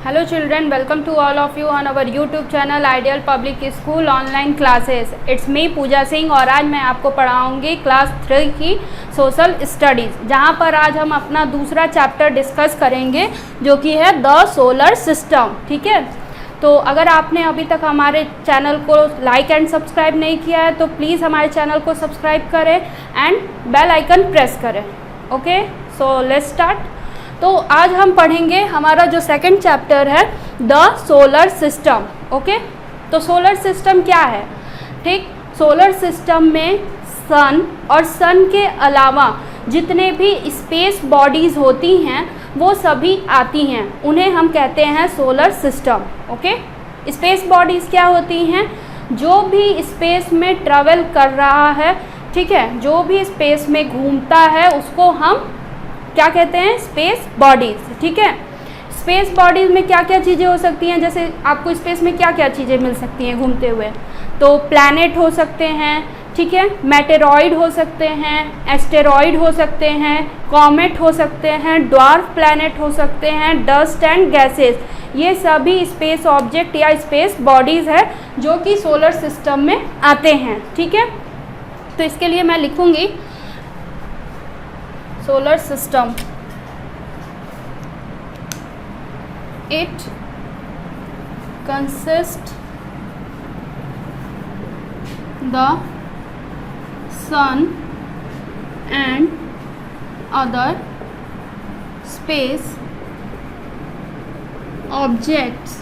Hello children, welcome to all of you on our YouTube channel Ideal Public School Online Classes. It's me पूजा सिंह और आज मैं आपको पढ़ाऊंगी class 3 की social studies, जहां पर आज हम अपना दूसरा चैप्टर डिस्कस करेंगे जो कि है द सोलर सिस्टम। ठीक है, तो अगर आपने अभी तक हमारे चैनल को लाइक एंड सब्सक्राइब नहीं किया है तो प्लीज़ हमारे चैनल को सब्सक्राइब करें एंड बेल आइकन प्रेस करें। Okay, so let's start. तो आज हम पढ़ेंगे हमारा जो सेकंड चैप्टर है द सोलर सिस्टम। ओके, तो सोलर सिस्टम क्या है? ठीक, सोलर सिस्टम में सन और सन के अलावा जितने भी स्पेस बॉडीज़ होती हैं वो सभी आती हैं, उन्हें हम कहते हैं solar system. Okay, space bodies क्या होती हैं? जो भी स्पेस में ट्रैवल कर रहा है, ठीक है, जो भी स्पेस में घूमता है उसको हम क्या कहते हैं? Space bodies. ठीक है, स्पेस बॉडीज़ में क्या क्या चीज़ें हो सकती हैं? जैसे आपको स्पेस में क्या क्या चीज़ें मिल सकती हैं घूमते हुए? तो प्लैनेट हो सकते हैं, ठीक है, मेटेरॉइड हो सकते हैं, एस्टेरॉइड हो सकते हैं, कॉमेट हो सकते हैं, ड्वार्फ प्लैनेट हो सकते हैं, डस्ट एंड गैसेस। ये सभी स्पेस ऑब्जेक्ट या स्पेस बॉडीज़ है जो कि सोलर सिस्टम में आते हैं। ठीक है, तो इसके लिए मैं लिखूँगी solar system. It consists the sun and other space objects.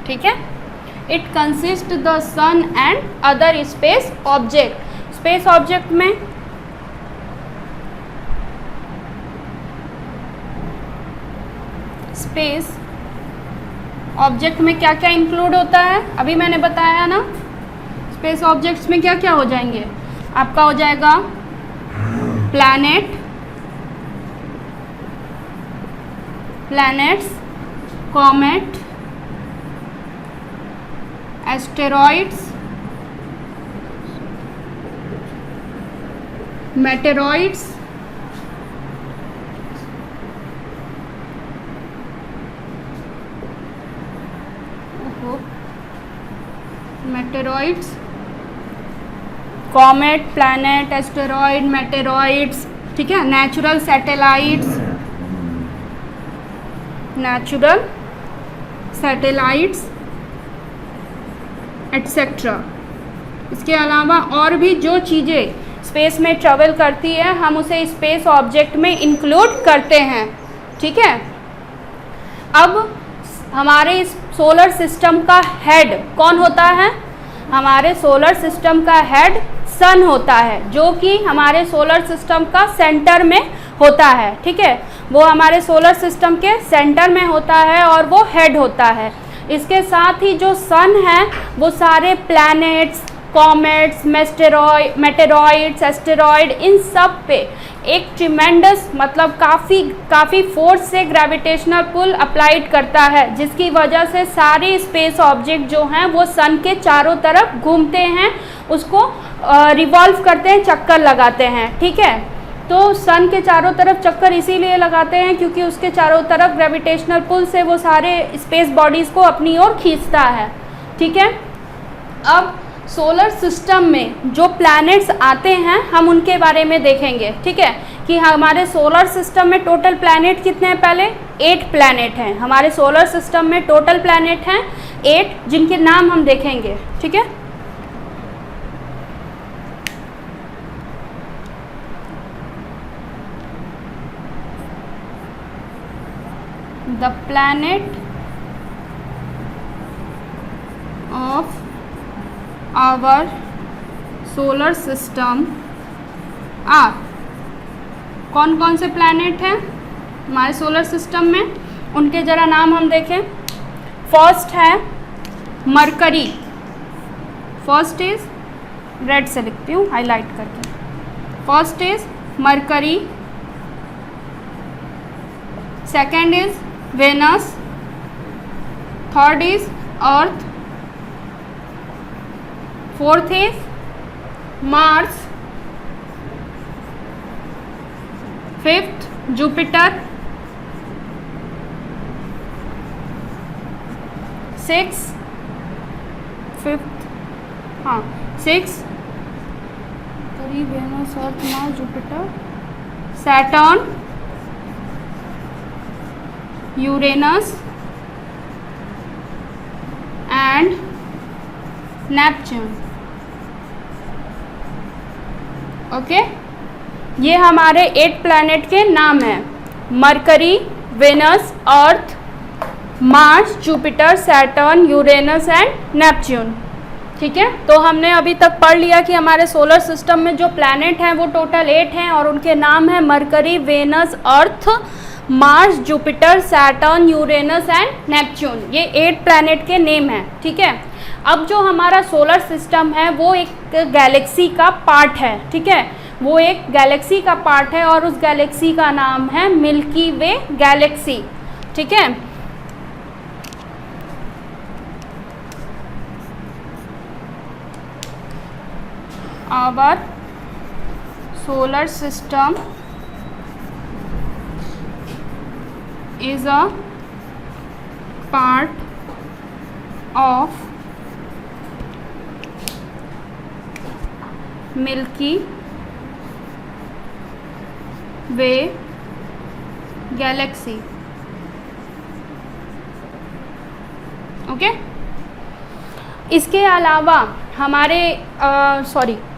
ठीक है, it consist the sun and other space object. Space object में स्पेस ऑब्जेक्ट में क्या क्या इंक्लूड होता है? अभी मैंने बताया ना, स्पेस ऑब्जेक्ट्स में क्या क्या हो जाएंगे? आपका हो जाएगा planets, comet, asteroids, meteoroids, comet, planet, asteroid, meteoroids, ठीक है, नेचुरल सैटेलाइट्स एटसेट्रा। इसके अलावा और भी जो चीज़ें स्पेस में ट्रैवल करती है हम उसे स्पेस ऑब्जेक्ट में इंक्लूड करते हैं। ठीक है, अब हमारे इस सोलर सिस्टम का हेड कौन होता है? हमारे सोलर सिस्टम का हेड सन होता है, जो कि हमारे सोलर सिस्टम का सेंटर में होता है। ठीक है, वो हमारे सोलर सिस्टम के सेंटर में होता है और वो हेड होता है। इसके साथ ही जो सन है वो सारे प्लैनेट्स, कॉमेट्स, मेटेरॉइड्स, एस्टेरॉइड, इन सब पे एक ट्रिमेंडस मतलब काफ़ी फोर्स से ग्रेविटेशनल पुल अप्लाइड करता है, जिसकी वजह से सारे स्पेस ऑब्जेक्ट जो हैं वो सन के चारों तरफ घूमते हैं, उसको रिवॉल्व करते हैं, चक्कर लगाते हैं। ठीक है, तो सन के चारों तरफ चक्कर इसीलिए लगाते हैं क्योंकि उसके चारों तरफ ग्रेविटेशनल पुल से वो सारे स्पेस बॉडीज़ को अपनी ओर खींचता है। ठीक है, अब सोलर सिस्टम में जो प्लैनेट्स आते हैं हम उनके बारे में देखेंगे। ठीक है, कि हमारे सोलर सिस्टम में टोटल प्लैनेट कितने हैं? पहले 8 प्लैनेट हैं हमारे सोलर सिस्टम में। टोटल प्लैनेट हैं 8, जिनके नाम हम देखेंगे। ठीक है, the planet of our solar system are, कौन कौन से प्लैनेट हैं हमारे सोलर सिस्टम में? उनके ज़रा नाम हम देखें। फर्स्ट है मरकरी। फर्स्ट इज, रेड से लिखती हूँ हाईलाइट करके। First is Mercury, second is Venus, third is Earth, fourth is Mars, fifth Jupiter, 6, Venus, Earth, Mars, Jupiter, Saturn, Uranus and Neptune. Okay, ये हमारे 8 प्लैनेट के नाम हैं। Mercury, Venus, Earth, Mars, Jupiter, Saturn, Uranus and Neptune. ठीक है, तो हमने अभी तक पढ़ लिया कि हमारे सोलर सिस्टम में जो प्लैनेट हैं वो टोटल 8 हैं और उनके नाम हैं Mercury, Venus, Earth, Mars, Jupiter, Saturn, Uranus and Neptune. ये 8 प्लैनेट के नेम हैं। ठीक है, अब जो हमारा सोलर सिस्टम है वो एक गैलेक्सी का पार्ट है। ठीक है, वो एक गैलेक्सी का पार्ट है और उस गैलेक्सी का नाम है मिल्की वे गैलेक्सी। ठीक है, our solar system is a part of Milky Way galaxy। Okay, इसके अलावा हमारे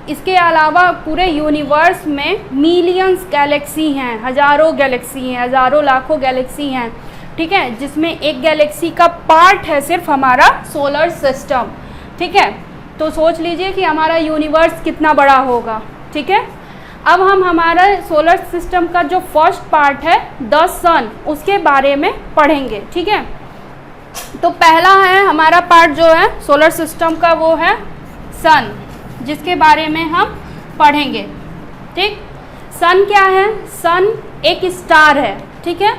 इसके अलावा पूरे यूनिवर्स में मिलियंस गैलेक्सी हैं, हज़ारों गैलेक्सी हैं, हज़ारों लाखों गैलेक्सी हैं। ठीक है, जिसमें एक गैलेक्सी का पार्ट है सिर्फ हमारा सोलर सिस्टम। ठीक है, तो सोच लीजिए कि हमारा यूनिवर्स कितना बड़ा होगा। ठीक है, अब हम हमारा सोलर सिस्टम का जो फर्स्ट पार्ट है द सन, उसके बारे में पढ़ेंगे। ठीक है, तो पहला है हमारा पार्ट जो है सोलर सिस्टम का, वो है सन, जिसके बारे में हम पढ़ेंगे। ठीक, सन क्या है? सन एक स्टार है। ठीक है,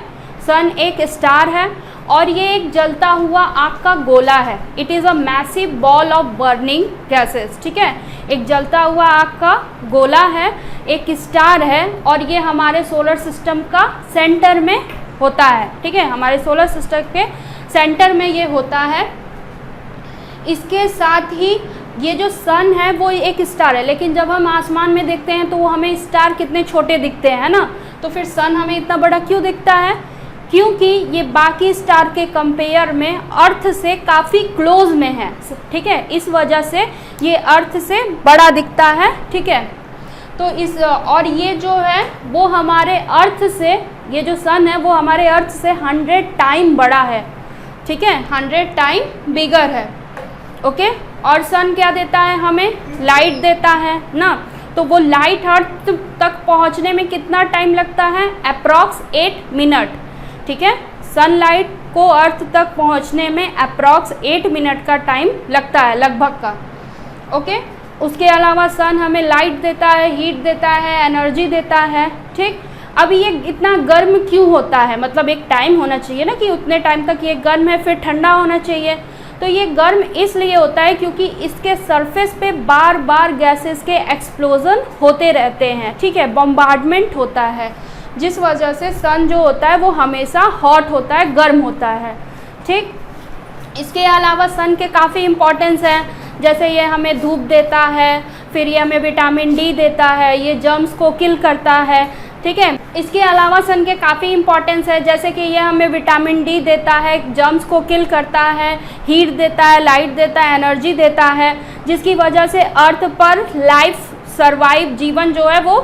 सन एक स्टार है और ये एक जलता हुआ आग का गोला है। It is a massive ball of burning gases. ठीक है, एक जलता हुआ आग का गोला है, एक स्टार है और ये हमारे सोलर सिस्टम का सेंटर में होता है। ठीक है, हमारे सोलर सिस्टम के सेंटर में ये होता है। इसके साथ ही ये जो सन है वो एक स्टार है, लेकिन जब हम आसमान में देखते हैं तो वो हमें स्टार कितने छोटे दिखते हैं ना, तो फिर सन हमें इतना बड़ा क्यों दिखता है? क्योंकि ये बाकी स्टार के कंपेयर में अर्थ से काफ़ी क्लोज में है। ठीक है, इस वजह से ये अर्थ से बड़ा दिखता है। ठीक है, तो और ये जो है वो हमारे अर्थ से, ये जो सन है वो हमारे अर्थ से 100 टाइम बड़ा है। ठीक है, 100 टाइम बिगर है। ओके, और सन क्या देता है? हमें लाइट देता है ना, तो वो लाइट अर्थ तक पहुंचने में कितना टाइम लगता है? Approx 8 minute. ठीक है, सनलाइट को अर्थ तक पहुंचने में अप्रॉक्स 8 मिनट का टाइम लगता है, लगभग का। ओके, उसके अलावा सन हमें लाइट देता है, हीट देता है, एनर्जी देता है। ठीक, अब ये इतना गर्म क्यों होता है? मतलब एक टाइम होना चाहिए ना कि उतने टाइम तक ये गर्म है, फिर ठंडा होना चाहिए। तो ये गर्म इसलिए होता है क्योंकि इसके सरफेस पे बार बार गैसेस के एक्सप्लोजन होते रहते हैं। ठीक है, बम्बार्डमेंट होता है, जिस वजह से सन जो होता है वो हमेशा हॉट होता है, गर्म होता है। ठीक, इसके अलावा सन के काफ़ी इम्पोर्टेंस हैं, जैसे ये हमें धूप देता है, फिर ये हमें विटामिन डी देता है, ये जर्म्स को किल करता है। ठीक है, इसके अलावा सन के काफ़ी इम्पोर्टेंस है, जैसे कि ये हमें विटामिन डी देता है, जर्म्स को किल करता है, हीट देता है, लाइट देता है, एनर्जी देता है, जिसकी वजह से अर्थ पर लाइफ सर्वाइव, जीवन जो है वो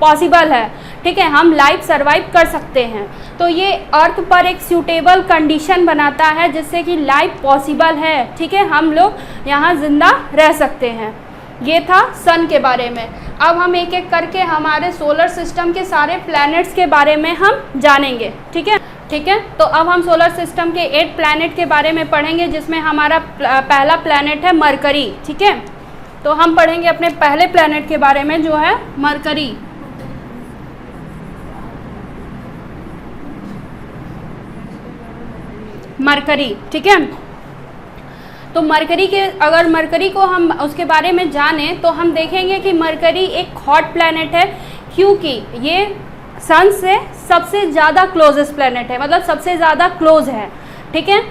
पॉसिबल है। ठीक है, हम लाइफ सर्वाइव कर सकते हैं। तो ये अर्थ पर एक सूटेबल कंडीशन बनाता है जिससे कि लाइफ पॉसिबल है। ठीक है, हम लोग यहाँ ज़िंदा रह सकते हैं। ये था सन के बारे में। अब हम एक एक करके हमारे सोलर सिस्टम के सारे प्लैनेट्स के बारे में हम जानेंगे। ठीक है, ठीक है, तो अब हम सोलर सिस्टम के 8 प्लैनेट के बारे में पढ़ेंगे, जिसमें हमारा पहला प्लैनेट है मरकरी। ठीक है, तो हम पढ़ेंगे अपने पहले प्लैनेट के बारे में, जो है मरकरी। मरकरी, ठीक है, तो मरकरी के, अगर मरकरी को हम उसके बारे में जानें तो हम देखेंगे कि मरकरी एक हॉट प्लैनेट है, क्योंकि ये सन से सबसे ज़्यादा क्लोजेस्ट प्लैनेट है, मतलब सबसे ज़्यादा क्लोज है। ठीक है,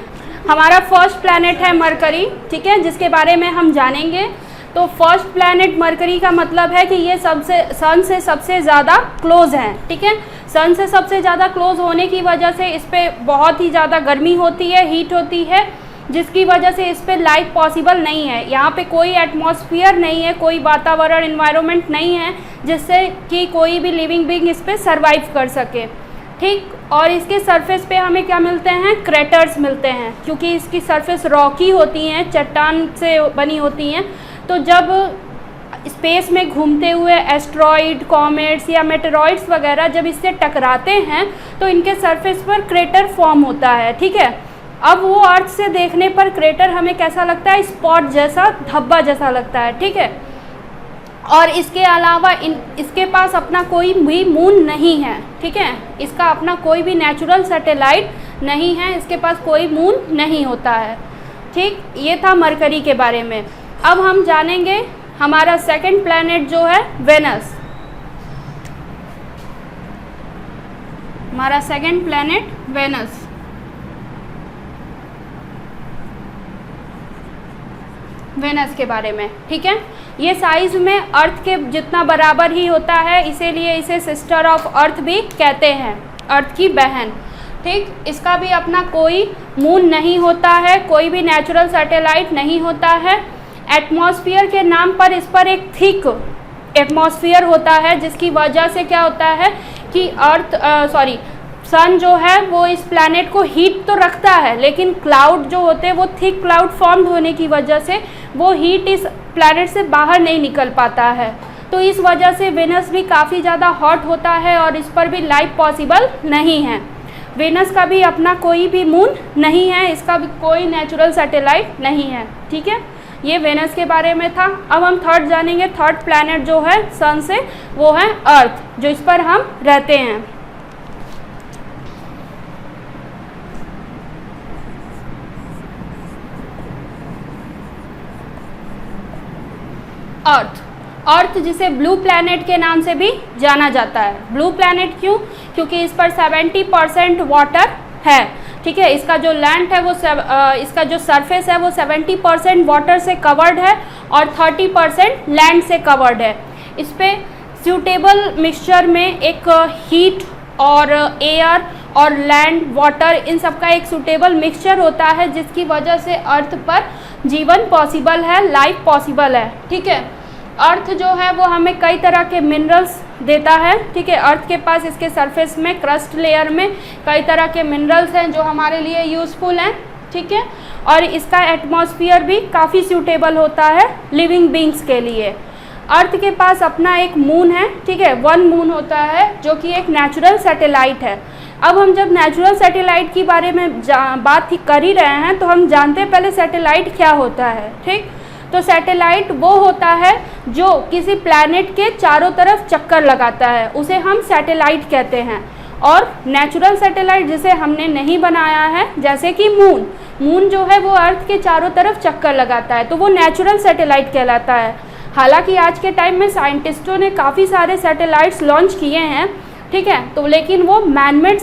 हमारा फर्स्ट प्लैनेट है मरकरी, ठीक है, जिसके बारे में हम जानेंगे। तो फर्स्ट प्लैनेट मरकरी का मतलब है कि ये सन से सबसे ज़्यादा क्लोज है। ठीक है, सन से सबसे ज़्यादा क्लोज होने की वजह से इस पर बहुत ही ज़्यादा गर्मी होती है, हीट होती है, जिसकी वजह से इस पर लाइफ पॉसिबल नहीं है। यहाँ पे कोई एटमॉस्फेयर नहीं है, कोई वातावरण इन्वायरमेंट नहीं है जिससे कि कोई भी लिविंग बीइंग इस पर सर्वाइव कर सके। ठीक, और इसके सरफेस पे हमें क्या मिलते हैं, क्रेटर्स मिलते हैं, क्योंकि इसकी सरफेस रॉकी होती हैं, चट्टान से बनी होती हैं। तो जब स्पेस में घूमते हुए एस्ट्रॉइड, कॉमेट्स या मेटेरॉइड्स वगैरह जब इससे टकराते हैं तो इनके सरफेस पर क्रेटर फॉर्म होता है। ठीक है, अब वो अर्थ से देखने पर क्रेटर हमें कैसा लगता है, स्पॉट जैसा, धब्बा जैसा लगता है। ठीक है, और इसके अलावा इसके पास अपना कोई भी मून नहीं है। ठीक है, इसका अपना कोई भी नेचुरल सैटेलाइट नहीं है, इसके पास कोई मून नहीं होता है। ठीक, ये था मरकरी के बारे में। अब हम जानेंगे हमारा सेकंड प्लैनेट जो है वेनस। हमारा सेकंड प्लैनेट वेनस। वेनस के बारे में, ठीक है, ये साइज में अर्थ के जितना बराबर ही होता है, इसीलिए इसे सिस्टर ऑफ अर्थ भी कहते हैं, अर्थ की बहन। ठीक, इसका भी अपना कोई मून नहीं होता है, कोई भी नेचुरल सैटेलाइट नहीं होता है। एटमॉस्फेयर के नाम पर इस पर एक थिक एटमॉस्फेयर होता है, जिसकी वजह से क्या होता है कि सन जो है वो इस प्लैनेट को हीट तो रखता है, लेकिन क्लाउड जो होते हैं वो थिक क्लाउड फॉर्म्ड होने की वजह से वो हीट इस प्लैनेट से बाहर नहीं निकल पाता है। तो इस वजह से वेनस भी काफ़ी ज़्यादा हॉट होता है और इस पर भी लाइफ पॉसिबल नहीं है। वेनस का भी अपना कोई भी मून नहीं है, इसका भी कोई नेचुरल सैटेलाइट नहीं है। ठीक है, ये वेनस के बारे में था। अब हम थर्ड जानेंगे, थर्ड प्लैनेट जो है सन से, वो है अर्थ, जो इस पर हम रहते हैं। अर्थ जिसे ब्लू प्लैनेट के नाम से भी जाना जाता है। ब्लू प्लैनेट क्यों? क्योंकि इस पर 70% वाटर है। ठीक है, इसका जो लैंड है वो इसका जो सरफेस है वो 70% वाटर से कवर्ड है और 30% लैंड से कवर्ड है। इस पर सूटेबल मिक्सचर में एक हीट और एयर और लैंड, वाटर, इन सब का एक सूटेबल मिक्सचर होता है, जिसकी वजह से अर्थ पर जीवन पॉसिबल है, लाइफ पॉसिबल है। ठीक है, अर्थ जो है वो हमें कई तरह के मिनरल्स देता है। ठीक है, अर्थ के पास इसके सरफेस में, क्रस्ट लेयर में कई तरह के मिनरल्स हैं जो हमारे लिए यूज़फुल हैं। ठीक है, और इसका एटमॉस्फेयर भी काफ़ी सूटेबल होता है लिविंग बींग्स के लिए। अर्थ के पास अपना एक मून है। ठीक है, वन मून होता है जो कि एक नेचुरल सैटेलाइट है। अब हम जब नेचुरल सैटेलाइट के बारे में बात कर ही रहे हैं तो हम जानते हैं पहले सैटेलाइट क्या होता है। ठीक, तो सैटेलाइट वो होता है जो किसी प्लैनेट के चारों तरफ चक्कर लगाता है, उसे हम सैटेलाइट कहते हैं। और नेचुरल सैटेलाइट जिसे हमने नहीं बनाया है, जैसे कि मून जो है वो अर्थ के चारों तरफ चक्कर लगाता है, तो वो नेचुरल सैटेलाइट कहलाता है। हालांकि आज के टाइम में साइंटिस्टों ने काफ़ी सारे सैटेलाइट्स लॉन्च किए हैं। ठीक है, तो लेकिन वो मैनमेड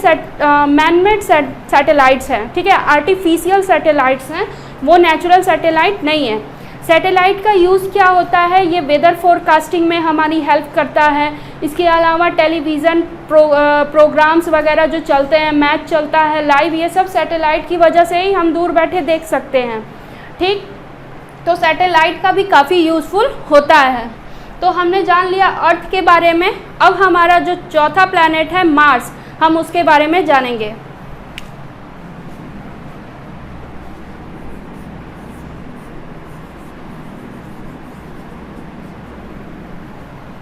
सैटेलाइट्स हैं। ठीक है, आर्टिफिशियल सैटेलाइट्स हैं, वो नेचुरल सैटेलाइट नहीं है। सैटेलाइट का यूज़ क्या होता है, ये वेदर फोरकास्टिंग में हमारी हेल्प करता है। इसके अलावा टेलीविज़न प्रोग्राम्स वगैरह जो चलते हैं, मैच चलता है लाइव, ये सब सैटेलाइट की वजह से ही हम दूर बैठे देख सकते हैं। ठीक, तो सैटेलाइट का भी काफ़ी यूज़फुल होता है। तो हमने जान लिया अर्थ के बारे में। अब हमारा जो चौथा प्लैनेट है मार्स, हम उसके बारे में जानेंगे।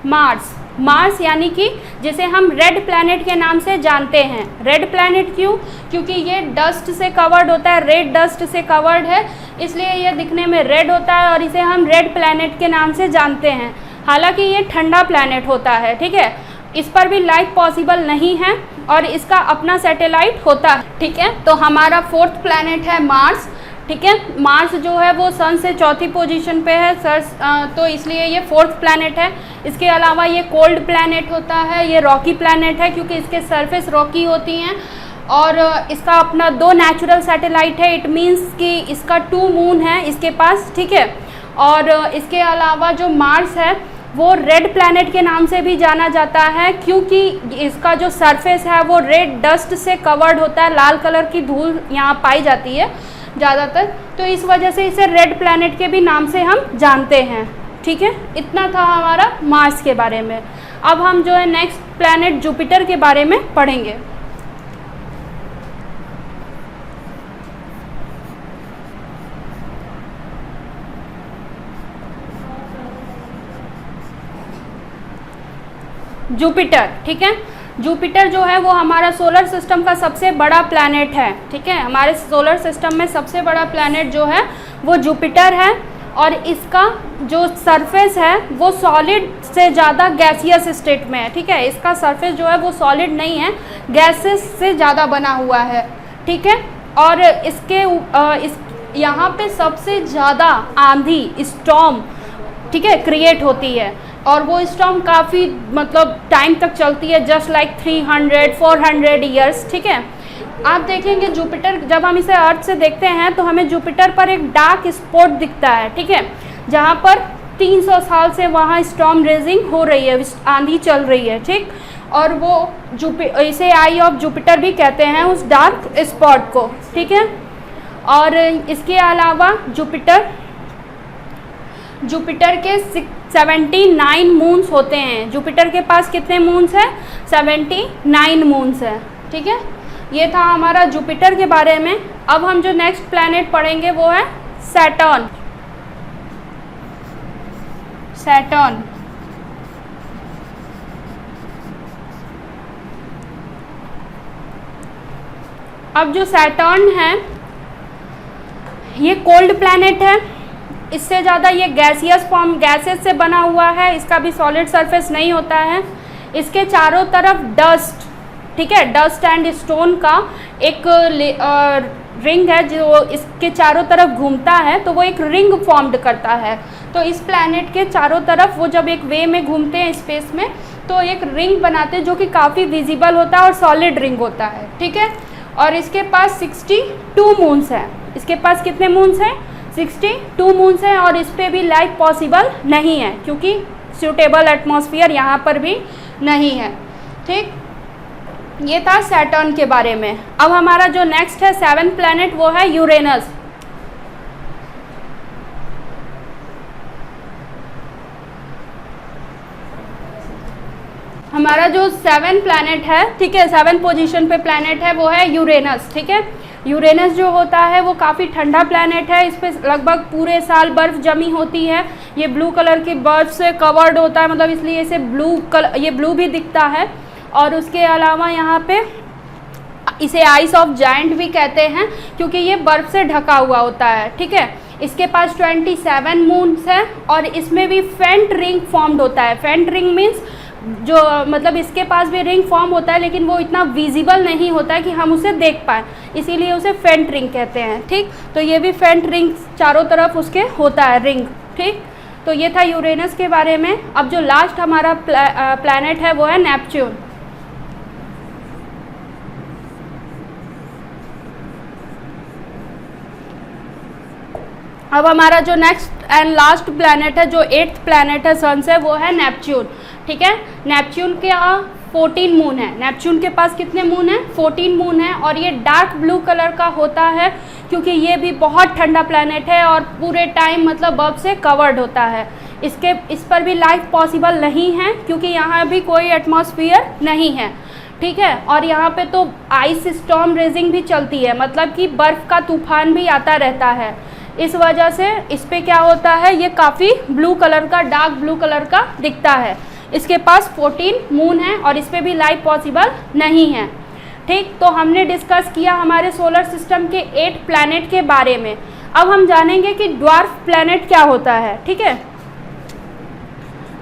मार्स यानी कि जिसे हम रेड प्लैनेट के नाम से जानते हैं। रेड प्लैनेट क्यों? क्योंकि ये डस्ट से कवर्ड होता है, रेड डस्ट से कवर्ड है, इसलिए ये दिखने में रेड होता है और इसे हम रेड प्लैनेट के नाम से जानते हैं। हालांकि ये ठंडा प्लैनेट होता है। ठीक है, इस पर भी लाइफ पॉसिबल नहीं है और इसका अपना सैटेलाइट होता है। ठीक है, तो हमारा फोर्थ प्लैनेट है मार्स। ठीक है। मार्स जो है वो सन से चौथी पोजीशन पे है सर, तो इसलिए ये 4th प्लैनेट है। इसके अलावा ये कोल्ड प्लैनेट होता है, ये रॉकी प्लैनेट है क्योंकि इसके सरफेस रॉकी होती हैं, और इसका अपना 2 नेचुरल सैटेलाइट है। इट मीन्स कि इसका 2 मून है इसके पास, ठीक है। और इसके अलावा जो मार्स है वो रेड प्लैनेट के नाम से भी जाना जाता है क्योंकि इसका जो सरफेस है वो रेड डस्ट से कवर्ड होता है, लाल कलर की धूल यहाँ पाई जाती है ज़्यादातर, तो इस वजह से इसे रेड प्लैनेट के भी नाम से हम जानते हैं, ठीक है। इतना था हमारा मार्स के बारे में। अब हम जो है नेक्स्ट प्लैनेट जुपिटर के बारे में पढ़ेंगे। जुपिटर, ठीक है। जुपिटर जो है वो हमारा सोलर सिस्टम का सबसे बड़ा प्लैनेट है, ठीक है। हमारे सोलर सिस्टम में सबसे बड़ा प्लैनेट जो है वो जुपिटर है, और इसका जो सरफेस है वो सॉलिड से ज़्यादा गैसियस स्टेट में है, ठीक है। इसका सरफेस जो है वो सॉलिड नहीं है, गैसेस से ज़्यादा बना हुआ है, ठीक है। और इसके यहाँ पे सबसे ज़्यादा आंधी, स्टॉर्म, ठीक है, क्रिएट होती है, और वो स्टॉर्म काफ़ी मतलब टाइम तक चलती है, जस्ट लाइक 300-400 ईयर्स, ठीक है। आप देखेंगे जुपिटर, जब हम इसे अर्थ से देखते हैं तो हमें जुपिटर पर एक डार्क स्पॉट दिखता है, ठीक है, जहाँ पर 300 साल से वहाँ स्टॉर्म रेजिंग हो रही है, आंधी चल रही है, ठीक। और वो इसे आई ऑफ जुपिटर भी कहते हैं उस डार्क स्पॉट को, ठीक है। और इसके अलावा जुपिटर के 79 मून्स होते हैं। जुपिटर के पास कितने मून्स हैं? 79 मून्स हैं, ठीक है। ये था हमारा जुपिटर के बारे में। अब हम जो नेक्स्ट प्लैनेट पढ़ेंगे वो है सैटर्न। अब जो सैटर्न है ये कोल्ड प्लैनेट है, इससे ज़्यादा ये गैसियस फॉर्म, गैसेस से बना हुआ है, इसका भी सॉलिड सरफेस नहीं होता है। इसके चारों तरफ डस्ट, ठीक है, डस्ट एंड स्टोन का एक रिंग है जो इसके चारों तरफ घूमता है, तो वो एक रिंग फॉर्म्ड करता है। तो इस प्लैनेट के चारों तरफ वो जब एक वे में घूमते हैं स्पेस में तो एक रिंग बनाते हैं जो कि काफ़ी विजिबल होता है और सॉलिड रिंग होता है, ठीक है। और इसके पास 62 मून्स हैं। इसके पास कितने मून्स हैं? 62 मून्स हैं, और इस पर भी लाइफ पॉसिबल नहीं है क्योंकि सूटेबल एटमॉस्फेयर यहाँ पर भी नहीं है, ठीक। ये था सैटर्न के बारे में। अब हमारा जो नेक्स्ट है 7th प्लैनेट वो है यूरेनस। हमारा जो 7th प्लैनेट है, ठीक है, 7th पोजीशन पे प्लैनेट है वो है यूरेनस, ठीक है। यूरेनस जो होता है वो काफ़ी ठंडा प्लैनेट है, इस पर लगभग पूरे साल बर्फ़ जमी होती है। ये ब्लू कलर की बर्फ़ से कवर्ड होता है, मतलब इसलिए इसे ये ब्लू भी दिखता है। और उसके अलावा यहाँ पे इसे आइस ऑफ जायंट भी कहते हैं क्योंकि ये बर्फ़ से ढका हुआ होता है, ठीक है। इसके पास 27 मून्स है, और इसमें भी फेंट रिंग फॉर्म्ड होता है। फेंट रिंग मीन्स जो मतलब इसके पास भी रिंग फॉर्म होता है लेकिन वो इतना विजिबल नहीं होता है कि हम उसे देख पाएँ, इसीलिए उसे फेंट रिंग कहते हैं, ठीक। तो ये भी फेंट रिंग चारों तरफ उसके होता है रिंग, ठीक। तो ये था यूरेनस के बारे में। अब जो लास्ट हमारा प्लैनेट है वो है नेपच्यून। अब हमारा जो नेक्स्ट एंड लास्ट प्लैनेट है, जो 8th प्लैनेट है सन से, वो है नेपच्यून, ठीक है। नेपच्यून के 14 मून है। नेपच्यून के पास कितने मून है? 14 मून है, और ये डार्क ब्लू कलर का होता है क्योंकि ये भी बहुत ठंडा प्लैनेट है और पूरे टाइम मतलब बर्फ से कवर्ड होता है। इस पर भी लाइफ पॉसिबल नहीं है क्योंकि यहाँ भी कोई एटमॉस्फेयर नहीं है, ठीक है। और यहाँ पे तो आइस स्टॉर्म रेजिंग भी चलती है, मतलब कि बर्फ़ का तूफान भी आता रहता है। इस वजह से इस पे क्या होता है, ये काफ़ी ब्लू कलर का, डार्क ब्लू कलर का दिखता है। इसके पास 14 मून है और इस पे भी लाइफ पॉसिबल नहीं है, ठीक। तो हमने डिस्कस किया हमारे सोलर सिस्टम के 8 प्लैनेट के बारे में। अब हम जानेंगे कि ड्वार्फ प्लैनेट क्या होता है, ठीक है।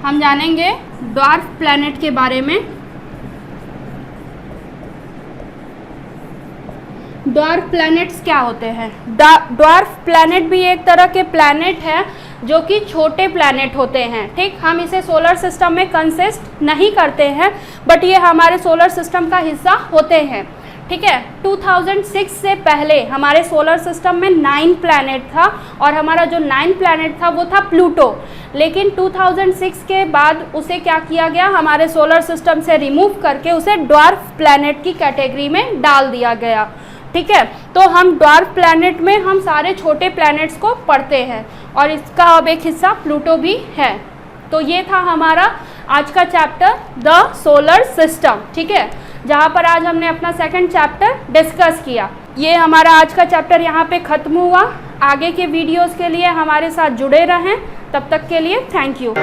हम जानेंगे ड्वार्फ प्लैनेट के बारे में। ड्वार्फ प्लैनेट्स क्या होते हैं? ड्वार्फ प्लैनेट भी एक तरह के प्लैनेट है जो कि छोटे प्लैनेट होते हैं, ठीक। हम इसे सोलर सिस्टम में कंसिस्ट नहीं करते हैं, बट ये हमारे सोलर सिस्टम का हिस्सा होते हैं, ठीक है। 2006 से पहले हमारे सोलर सिस्टम में 9 प्लैनेट था और हमारा जो 9 प्लैनेट था वो था प्लूटो। लेकिन 2006 के बाद उसे क्या किया गया, हमारे सोलर सिस्टम से रिमूव करके उसे ड्वार्फ प्लैनेट की कैटेगरी में डाल दिया गया, ठीक है। तो हम ड्वार्फ प्लैनेट में हम सारे छोटे प्लैनेट्स को पढ़ते हैं और इसका अब एक हिस्सा प्लूटो भी है। तो ये था हमारा आज का चैप्टर द सोलर सिस्टम, ठीक है, जहाँ पर आज हमने अपना सेकंड चैप्टर डिस्कस किया। ये हमारा आज का चैप्टर यहाँ पे ख़त्म हुआ। आगे के वीडियोस के लिए हमारे साथ जुड़े रहें। तब तक के लिए थैंक यू।